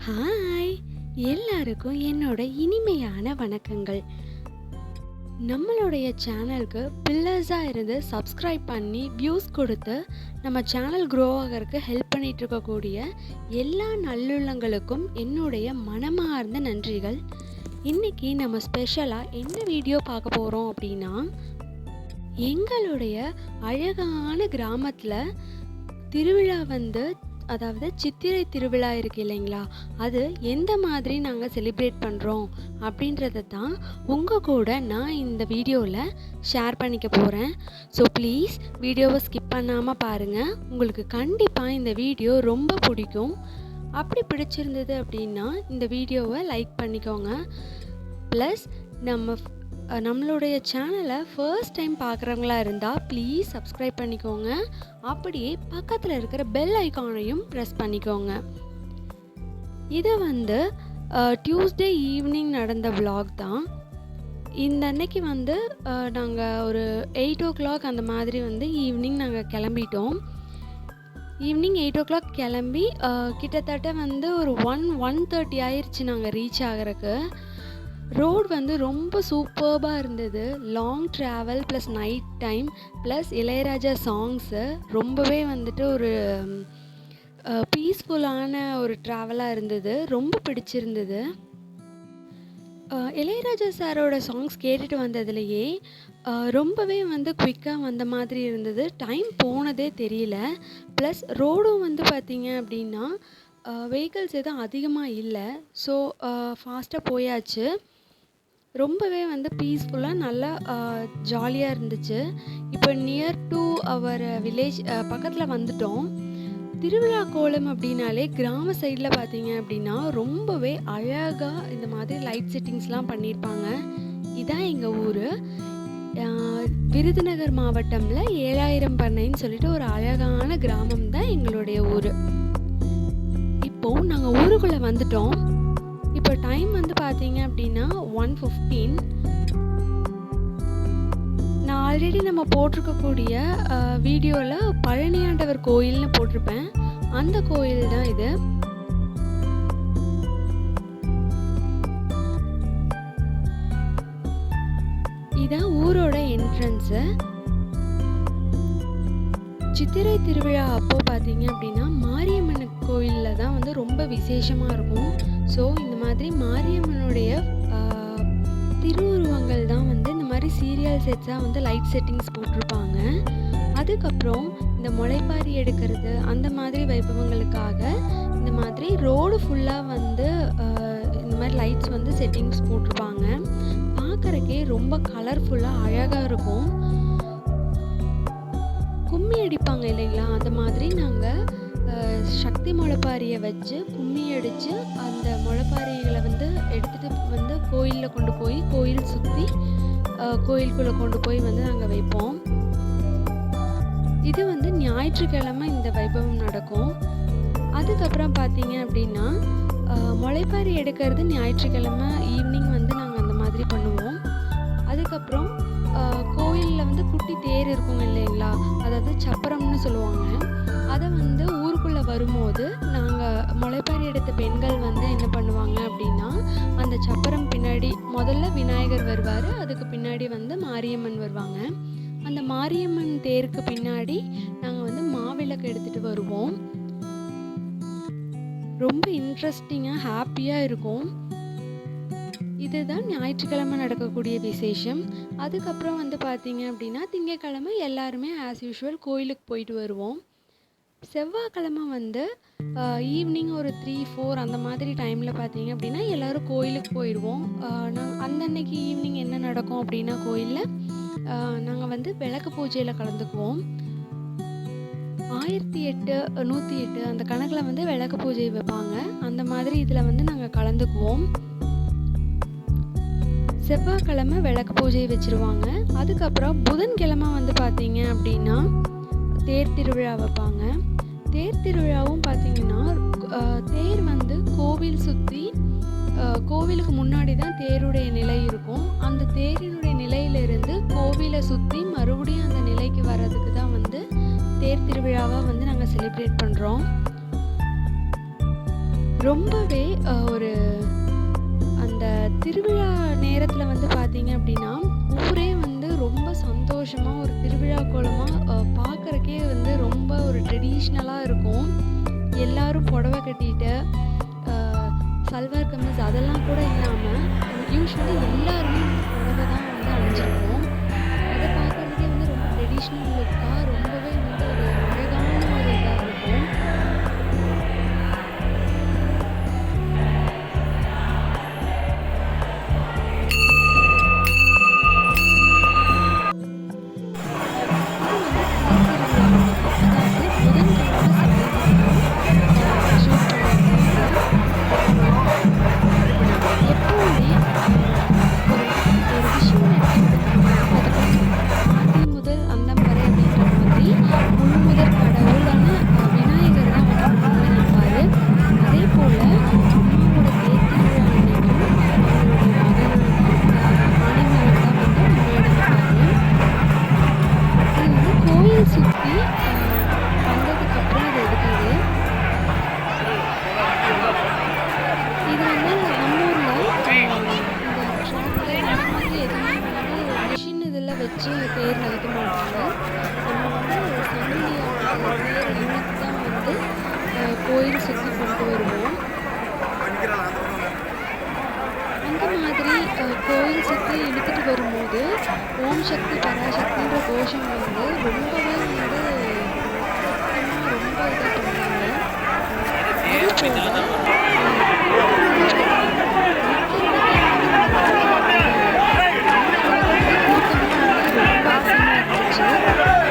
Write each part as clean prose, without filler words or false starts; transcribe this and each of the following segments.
Hi எல்லாருக்கும் என்னோட இனிமையான வணக்கங்கள். நம்மளுடைய சேனலுக்கு பில்லர்ஸாக இருந்து சப்ஸ்கிரைப் பண்ணி வியூஸ் கொடுத்து நம்ம சேனல் க்ரோ ஆகிறதுக்கு ஹெல்ப் பண்ணிகிட்டு இருக்கக்கூடிய எல்லா நல்லுள்ளங்களுக்கும் என்னுடைய மனமார்ந்த நன்றிகள். இன்றைக்கி நம்ம ஸ்பெஷலாக என்ன வீடியோ பார்க்க போகிறோம் அப்படின்னா, எங்களுடைய அழகான கிராமத்தில் திருவிழா அதாவது சித்திரை திருவிழா இருக்குது இல்லைங்களா, அது எந்த மாதிரி நாங்கள் செலிப்ரேட் பண்ணுறோம் அப்படின்றத தான் உங்கள் கூட நான் இந்த வீடியோவில் ஷேர் பண்ணிக்க போகிறேன். ஸோ ப்ளீஸ் வீடியோவை ஸ்கிப் பண்ணாமல் பாருங்கள். உங்களுக்கு கண்டிப்பாக இந்த வீடியோ ரொம்ப பிடிக்கும். அப்படி பிடிச்சிருந்தது அப்படின்னா இந்த வீடியோவை லைக் பண்ணிக்கோங்க. ப்ளஸ் நம்மளுடைய சேனலை ஃபர்ஸ்ட் டைம் பார்க்குறவங்களா இருந்தால் ப்ளீஸ் சப்ஸ்கிரைப் பண்ணிக்கோங்க. அப்படியே பக்கத்தில் இருக்கிற பெல் ஐக்கானையும் ப்ரெஸ் பண்ணிக்கோங்க. இது டியூஸ்டே ஈவினிங் நடந்த விலாக் தான். இந்த அன்னைக்கு நாங்கள் ஒரு 8 o'clock அந்த மாதிரி ஈவினிங் நாங்கள் கிளம்பிட்டோம். ஈவினிங் 8 o'clock கிளம்பி கிட்டத்தட்ட ஒரு 1:30 ஆயிடுச்சு நாங்கள் ரீச் ஆகிறதுக்கு. ரோடு ரொம்ப சூப்பர்பாக இருந்தது. Long travel plus night time plus Ilaiyaraaja songs ரொம்பவே ஒரு பீஸ்ஃபுல்லான ஒரு ட்ராவலாக இருந்தது. ரொம்ப பிடிச்சிருந்தது. இளையராஜா சாரோட சாங்ஸ் கேட்டுட்டு வந்ததுலேயே ரொம்பவே குவிக்காக வந்த மாதிரி இருந்தது. டைம் போனதே தெரியல. ப்ளஸ் ரோடும் பார்த்திங்க அப்படின்னா வெஹிக்கிள்ஸ் எதுவும் அதிகமாக இல்லை. ஸோ ஃபாஸ்ட்டாக போயாச்சு. ரொம்பவே பீஸ்ஃபுல்லாக நல்லா ஜாலியாக இருந்துச்சு. இப்போ நியர் டு அவர் வில்லேஜ் பக்கத்தில் வந்துட்டோம். திருவிழா கோலம் அப்படின்னாலே கிராம சைடில் பார்த்தீங்க அப்படின்னா ரொம்பவே அழகாக இந்த மாதிரி லைட் செட்டிங்ஸ்லாம் பண்ணியிருப்பாங்க. இதான் எங்கள் ஊர். விருதுநகர் மாவட்டமில் 7000 பண்ணைன்னு சொல்லிட்டு ஒரு அழகான கிராமம் தான் எங்களுடைய ஊர். இப்போது நாங்கள் ஊருக்குள்ளே வந்துட்டோம். இப்போ டைம் பார்த்தீங்க அப்படின்னா 1:15. நான் ஆல்ரெடி நம்ம போட்டிருக்கக்கூடிய வீடியோவில் பழனியாண்டவர் கோயில்னு போட்டிருப்பேன். அந்த கோயில் தான் இது. இதான் ஊரோட என்ட்ரன்ஸு. சித்திரை திருவிழா அப்போது பார்த்தீங்க அப்படின்னா மாரியம்மன் கோயிலில் தான் ரொம்ப விசேஷமாக இருக்கும். ஸோ இந்த மாதிரி மாரியம்மனுடைய திருவுருவங்கள் தான் இந்த மாதிரி சீரியல் செட்ஸாக லைட் செட்டிங்ஸ் போட்டிருப்பாங்க. அதுக்கப்புறம் இந்த முளைப்பாரி எடுக்கிறது அந்த மாதிரி வைபவங்களுக்காக இந்த மாதிரி ரோடு ஃபுல்லாக இந்த மாதிரி லைட்ஸ் செட்டிங்ஸ் போட்டிருப்பாங்க. பார்க்குறக்கே ரொம்ப கலர்ஃபுல்லாக அழகாக இருக்கும். கும்மி அடிப்பாங்க இல்லைங்களா, அந்த மாதிரி நாங்கள் சக்தி முளைப்பாரியை வச்சு கும்மி அடித்து அந்த முளைப்பாரிகளை எடுத்துகிட்டு கோயிலில் கொண்டு போய் கோயில் சுற்றி கோயிலுக்குள்ளே கொண்டு போய் நாங்கள் வைப்போம். இது ஞாயிற்றுக்கிழமை இந்த வைபவம் நடக்கும். அதுக்கப்புறம் பார்த்தீங்க அப்படின்னா முளைப்பாரி எடுக்கிறது ஞாயிற்றுக்கிழமை ஈவினிங் நாங்கள் அந்த மாதிரி பண்ணுவோம். அதுக்கப்புறம் கோயிலில் குட்டி தேர் இருக்குங்க இல்லைங்களா, அதாவது சப்பரம்னு சொல்லுவாங்க. அதை ஊருக்குள்ளே வரும்போது நாங்கள் முளைப்பாரி எடுத்த பெண்கள் என்ன பண்ணுவாங்க அப்படின்னா, அந்த சப்பரம் பின்னாடி முதல்ல விநாயகர் வருவார், அதுக்கு பின்னாடி மாரியம்மன் வருவாங்க. அந்த மாரியம்மன் தேருக்கு பின்னாடி நாங்கள் மாவிளக்கு எடுத்துகிட்டு வருவோம். ரொம்ப இன்ட்ரெஸ்டிங்காக ஹாப்பியாக இருக்கும். இதுதான் ஞாயிற்றுக்கிழமை நடக்கக்கூடிய விசேஷம். அதுக்கப்புறம் பார்த்தீங்க அப்படின்னா திங்கட்கிழமை எல்லாருமே ஆஸ் யூஷுவல் கோயிலுக்கு போயிட்டு வருவோம். செவ்வாய்க்கிழமை ஈவினிங் ஒரு 3-4 அந்த மாதிரி டைமில் பார்த்தீங்க அப்படின்னா எல்லோரும் கோயிலுக்கு போயிடுவோம். அந்த அன்னைக்கு ஈவினிங் என்ன நடக்கும் அப்படின்னா கோயிலில் நாங்கள் விளக்கு பூஜையில் கலந்துக்குவோம். 1008 108 அந்த கணக்கில் விளக்கு பூஜை வைப்பாங்க. அந்த மாதிரி இதில் நாங்கள் கலந்துக்குவோம். செவ்வாய்க்கிழமை விளக்கு பூஜை வச்சுருவாங்க. அதுக்கப்புறம் புதன்கிழமை பார்த்தீங்க அப்படின்னா தேர் திருவிழா வைப்பாங்க. தேர் திருவிழாவும் பார்த்தீங்கன்னா தேர் கோவில் சுற்றி கோவிலுக்கு முன்னாடி தான் தேருடைய நிலை இருக்கும். அந்த தேரினுடைய நிலையிலிருந்து கோவிலை சுற்றி மறுபடியும் அந்த நிலைக்கு வர்றதுக்கு தான் தேர் திருவிழாவாக நாங்கள் செலிப்ரேட் பண்ணுறோம். ரொம்பவே ஒரு அந்த திருவிழா நேரத்துல வந்து பார்த்தீங்க அப்படின்னா, ஊரே வந்து ரொம்ப சந்தோஷமா ஒரு திருவிழா கோலமா பார்க்கறக்கே வந்து ரொம்ப ஒரு ட்ரெடிஷ்னலா இருக்கும். எல்லாரும் புடவை கட்டிட்டு, அ சல்வார் கமீஸ் அதெல்லாம் கூட இல்லாம, யூசுவலி எல்லாருமே வந்து புடவை தான் வந்து அணிஞ்சிருப்போம். அத பார்க்கறதுக்கே வந்து ரொம்ப ட்ரெடிஷ்னல் லுக்கா ரொம்பவே வந்து ஒரு அழகான ஒரு இதா இருக்கும். இது வந்து தேர் திருவிழா அன்னைக்கு, அதாவது புதன்கிழமை சாயந்தரம் ஷூட் பண்ணியிருந்த எப்பவுமே ஒரு ஒரு விஷயம் எடுத்துக்கிட்டோம்னா, அது கொஞ்சம் ஆதி முதல் அந்தம் வரை அப்படின்ற மாதிரி முழுமுதற் கடவுளான விநாயகர் தான் வந்து முன்னாடி நிற்பாரு. அதேபோல அம்மாவோட தேர் திருவிழா அன்னைக்கும் அவங்களுடைய மகனான மணிமகன் தான் வந்து முன்னாடி நிற்பாரு. இது வந்து கோயில் சுத்தி வந்ததுக்கப்புறம் இது எடுத்தது. இது வந்து நம்ம ஊர்ல இந்த ட்ராக்டர் அந்த மாதிரி எதுவுமே வந்து மிஷின் இதில் வச்சு தேர் நகர்த்த மாட்டாங்க. நம்ம வந்து சங்கிலியால தேரை இழுத்து தான் வந்து கோயில் சுற்றி கொண்டு வருவோம். அந்த மாதிரி கோயில் சுற்றி இழுத்துட்டு வரும்போது ஓம் சக்தி பராசக்தின்ற கோஷம் வந்து ரொம்பவே வந்து சத்தமாக ரொம்ப இதாக பண்ணுவாங்க. அதுபோல் எல்லாருமே தேர் திருவிழாக்காக நம்ம ஊர்ல கூடிட்டு வரக்கூடிய சொந்தங்கள் தான்.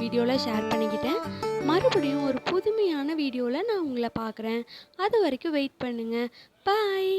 வீடியோவில் ஷேர் பண்ணிக்கிட்டேன். மறுபடியும் ஒரு புதுமையான வீடியோவில் நான் உங்களை பார்க்குறேன். அது வரைக்கும் வெயிட் பண்ணுங்கள். பாய்.